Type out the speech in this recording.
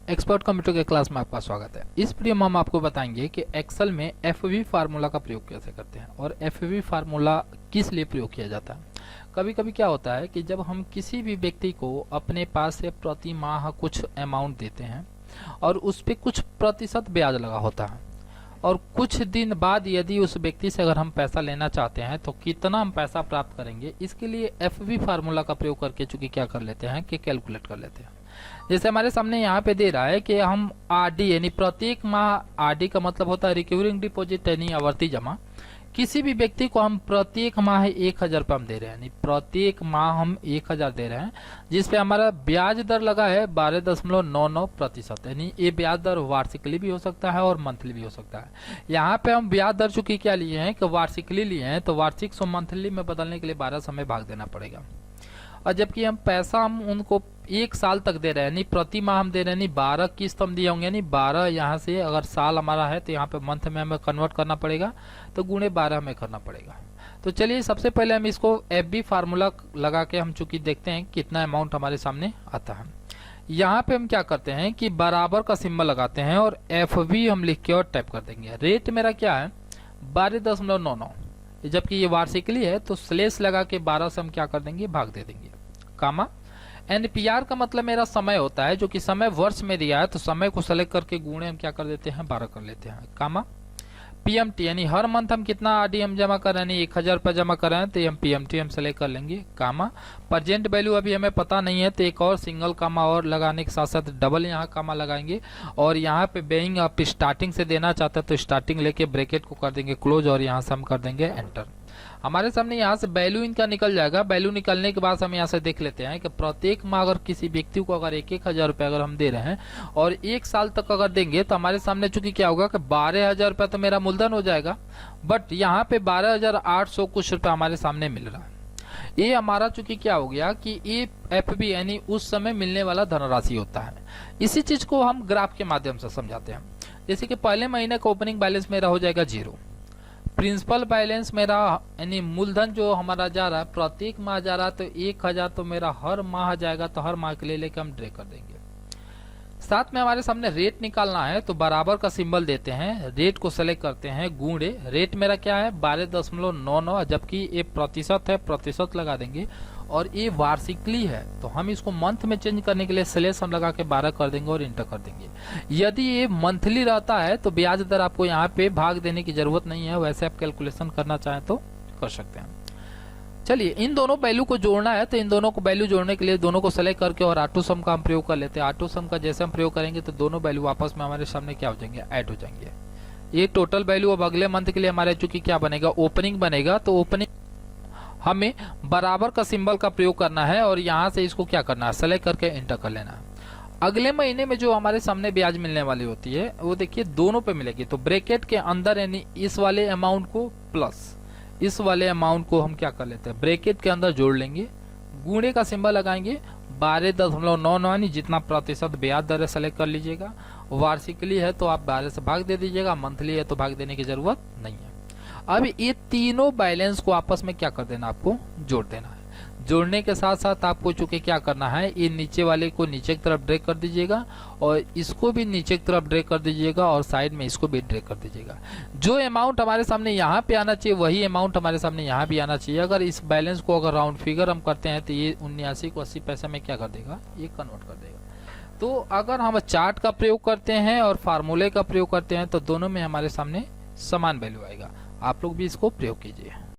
Expert computer के class में आपका स्वागत है। इस वीडियो में हम आपको बताएंगे कि एक्सेल में एफवी फार्मूला का प्रयोग कैसे करते हैं और एफवी फार्मूला किस लिए प्रयोग किया जाता है। कभी कभी क्या होता है कि जब हम किसी भी व्यक्ति को अपने पास से प्रति माह कुछ अमाउंट देते हैं और उस पर कुछ प्रतिशत ब्याज लगा होता है और कुछ दिन बाद यदि उस व्यक्ति से अगर हम पैसा लेना चाहते हैं तो कितना हम पैसा प्राप्त करेंगे, इसके लिए एफवी फार्मूला का प्रयोग करके चूंकि क्या कर लेते हैं कि कैलकुलेट कर लेते हैं। जैसे हमारे सामने यहाँ पे दे रहा है कि हम आरडी यानी प्रत्येक माह, आरडी का मतलब होता है रिकरिंग डिपॉजिट यानी आवर्ती जमा, किसी भी व्यक्ति को हम प्रत्येक माह 1000 रुपये हम दे रहे हैं, यानी प्रत्येक माह हम 1000 दे रहे हैं, जिसपे हमारा ब्याज दर लगा है 12.99%। यानी ये ब्याज दर वार्षिकली भी हो सकता है और मंथली भी हो सकता है। यहाँ पे हम ब्याज दर चूंकि क्या लिए हैं कि वार्षिकली लिए हैं, तो वार्षिक से मंथली में बदलने के लिए 12 से हमें भाग देना पड़ेगा। और जबकि हम पैसा हम उनको 1 साल तक दे रहे हैं, यानी प्रति माह हम दे रहे हैं, यानी 12 किस्त हम दिए होंगे, यानी 12 यहाँ से अगर साल हमारा है तो यहाँ पे मंथ में हमें कन्वर्ट करना पड़ेगा, तो गुणे 12 हमें करना पड़ेगा। तो चलिए सबसे पहले हम इसको एफवी फार्मूला लगा के हम चूंकि देखते हैं कितना अमाउंट हमारे सामने आता है। यहाँ पे हम क्या करते हैं कि बराबर का सिंबल लगाते हैं और एफवी हम लिख के और टाइप कर देंगे। रेट मेरा क्या है 12.99, जबकि ये वार्षिकली है, तो स्लेश लगा के 12 से हम क्या कर देंगे भाग दे देंगे, कामा। एनपीआर का मतलब मेरा समय होता है, जो कि समय वर्ष में दिया है, तो समय को सेलेक्ट करके गुणे हम क्या कर देते हैं 12 कर लेते हैं, कामा। पीएमटी यानी हर मंथ हम कितना आरडी हम जमा कर रहे हैं, 1000 रुपये जमा कर रहे हैं, तो हम पीएमटी हम सेलेक्ट कर लेंगे, कामा। प्रेजेंट वैल्यू अभी हमें पता नहीं है, तो एक और सिंगल कामा और लगाने के साथ साथ डबल यहाँ कामा लगाएंगे। और यहाँ पे बेइंग आप स्टार्टिंग से देना चाहते हैं तो स्टार्टिंग लेके ब्रैकेट को कर देंगे क्लोज और यहाँ से हम कर देंगे एंटर। हमारे सामने यहाँ से वैल्यू इनका निकल जाएगा। वैल्यू निकलने के बाद हम यहाँ से देख लेते हैं कि प्रत्येक माह अगर किसी व्यक्ति को अगर 1000 रुपये अगर हम दे रहे हैं और 1 साल तक अगर देंगे, तो हमारे सामने चूंकि क्या होगा कि 12000 रुपये तो मेरा मूलधन हो जाएगा, बट यहाँ पे 12800 कुछ रुपये हमारे सामने मिल रहा है। ये हमारा चूंकि क्या हो गया कि ये एफबी यानी उस समय मिलने वाला धनराशि होता है। इसी चीज को हम ग्राफ के माध्यम से समझाते हैं। जैसे कि पहले महीने का ओपनिंग बैलेंस मेरा हो जाएगा 0, प्रिंसिपल बैलेंस मेरा यानी मूलधन जो हमारा जा रहा है प्रत्येक माह जा रहा है, तो 1000 तो मेरा हर माह जाएगा, तो हर माह के लिए लेके हम ड्रे कर देंगे। साथ में हमारे सामने रेट निकालना है, तो बराबर का सिंबल देते हैं, रेट को सेलेक्ट करते हैं, गुणे रेट मेरा क्या है 12.99, जबकि ये प्रतिशत है, प्रतिशत लगा देंगे। और ये वार्षिकली है, तो हम इसको मंथ में चेंज करने के लिए स्लेश हम लगा के 12 कर देंगे और इंटर कर देंगे। यदि ये मंथली रहता है तो ब्याज दर आपको यहाँ पे भाग देने की जरूरत नहीं है, वैसे आप कैलकुलेशन करना चाहें तो कर सकते हैं। चलिए इन दोनों वैल्यू को जोड़ना है, तो इन दोनों को वैल्यू जोड़ने के लिए दोनों को सेलेक्ट करके और ऑटो सम का हम प्रयोग कर लेते हैं। ऑटो सम का जैसे हम प्रयोग करेंगे तो दोनों वैल्यू आपस में हमारे सामने क्या हो जाएंगे, ऐड हो जाएंगे। ये टोटल वैल्यू अब अगले मंथ के लिए हमारे चूंकि क्या बनेगा, ओपनिंग बनेगा, तो ओपनिंग हमें बराबर का सिंबल का प्रयोग करना है और यहाँ से इसको क्या करना है सेलेक्ट करके एंटर कर लेना है। अगले महीने में जो हमारे सामने ब्याज मिलने वाली होती है वो देखिए दोनों पे मिलेगी, तो ब्रैकेट के अंदर यानी इस वाले अमाउंट को प्लस इस वाले अमाउंट को हम क्या कर लेते हैं ब्रैकेट के अंदर जोड़ लेंगे, गुणे का सिंबल लगाएंगे, 12.99 यानी जितना प्रतिशत ब्याज दर सेलेक्ट कर लीजिएगा। वार्षिकली है तो आप 12 से भाग दे दीजिएगा, मंथली है तो भाग देने की जरूरत नहीं है। अब ये तीनों बैलेंस को आपस में क्या कर देना, आपको जोड़ देना है। जोड़ने के साथ साथ आपको चूंकि क्या करना है, ये नीचे वाले को नीचे की तरफ ड्रैग कर दीजिएगा और इसको भी नीचे की तरफ ड्रैग कर दीजिएगा और साइड में इसको भी ड्रैग कर दीजिएगा। जो अमाउंट हमारे सामने यहाँ पे आना चाहिए वही अमाउंट हमारे सामने यहाँ भी आना चाहिए। अगर इस बैलेंस को अगर राउंड फिगर हम करते हैं तो ये 79 को 80 पैसे में क्या कर देगा, ये कन्वर्ट कर देगा। तो अगर हम चार्ट का प्रयोग करते हैं और फार्मूले का प्रयोग करते हैं तो दोनों में हमारे सामने समान वैल्यू आएगा। आप लोग भी इसको प्रयोग कीजिए।